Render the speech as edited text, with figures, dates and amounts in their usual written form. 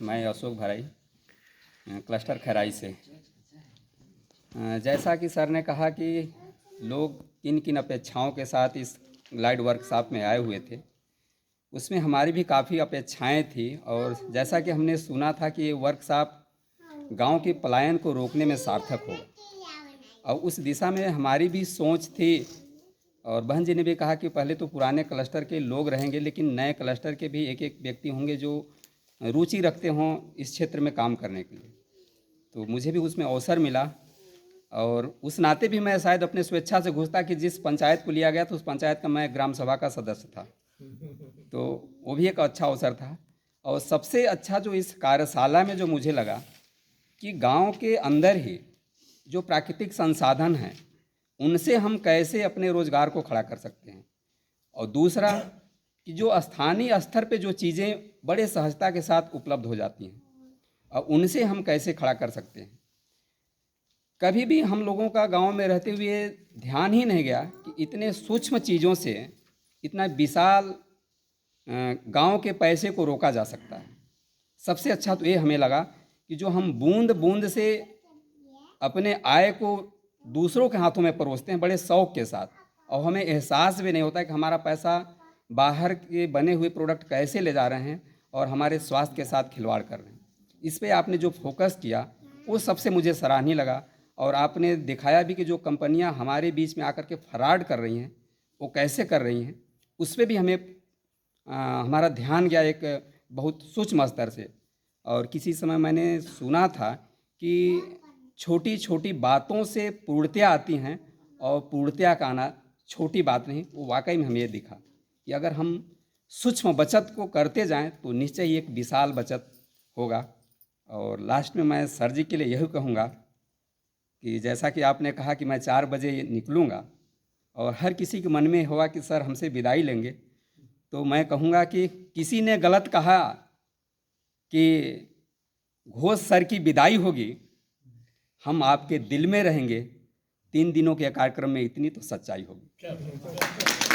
मैं अशोक भराई क्लस्टर खैराई से। जैसा कि सर ने कहा कि लोग किन किन अपेक्षाओं के साथ इस लाइट वर्कशॉप में आए हुए थे, उसमें हमारी भी काफ़ी अपेक्षाएं थी। और जैसा कि हमने सुना था कि ये वर्कशॉप गांव के पलायन को रोकने में सार्थक होगा, और उस दिशा में हमारी भी सोच थी। और बहन जी ने भी कहा कि पहले तो पुराने क्लस्टर के लोग रहेंगे, लेकिन नए क्लस्टर के भी एक एक व्यक्ति होंगे जो रुचि रखते हों इस क्षेत्र में काम करने के लिए। तो मुझे भी उसमें अवसर मिला, और उस नाते भी मैं शायद अपने स्वेच्छा से घुसता कि जिस पंचायत को लिया गया तो उस पंचायत का मैं ग्राम सभा का सदस्य था, तो वो भी एक अच्छा अवसर था। और सबसे अच्छा जो इस कार्यशाला में जो मुझे लगा कि गांव के अंदर ही जो प्राकृतिक संसाधन हैं उनसे हम कैसे अपने रोजगार को खड़ा कर सकते हैं, और दूसरा कि जो स्थानीय स्तर पे जो चीज़ें बड़े सहजता के साथ उपलब्ध हो जाती हैं और उनसे हम कैसे खड़ा कर सकते हैं। कभी भी हम लोगों का गांव में रहते हुए ध्यान ही नहीं गया कि इतने सूक्ष्म चीज़ों से इतना विशाल गांव के पैसे को रोका जा सकता है। सबसे अच्छा तो ये हमें लगा कि जो हम बूंद बूंद से अपने आय को दूसरों के हाथों में परोसते हैं बड़े शौक के साथ, और हमें एहसास भी नहीं होता है कि हमारा पैसा बाहर के बने हुए प्रोडक्ट कैसे ले जा रहे हैं और हमारे स्वास्थ्य के साथ खिलवाड़ कर रहे हैं। इस पे आपने जो फोकस किया वो सबसे मुझे सराहनीय लगा। और आपने दिखाया भी कि जो कंपनियां हमारे बीच में आकर के फ्रॉड कर रही हैं वो कैसे कर रही हैं, उस पर भी हमें हमारा ध्यान गया एक बहुत सूक्ष्म स्तर से। और किसी समय मैंने सुना था कि छोटी छोटी बातों से पूर्णतया आती हैं, और पूर्णतया का आना छोटी बात नहीं। वो वाकई में हमें ये दिखा कि अगर हम सूक्ष्म बचत को करते जाएं तो निश्चय ही एक विशाल बचत होगा। और लास्ट में मैं सर जी के लिए यही कहूँगा कि जैसा कि आपने कहा कि मैं 4 बजे निकलूँगा, और हर किसी के मन में होगा कि सर हमसे विदाई लेंगे, तो मैं कहूँगा कि किसी ने गलत कहा कि घोष सर की विदाई होगी, हम आपके दिल में रहेंगे। 3 दिनों के कार्यक्रम में इतनी तो सच्चाई होगी।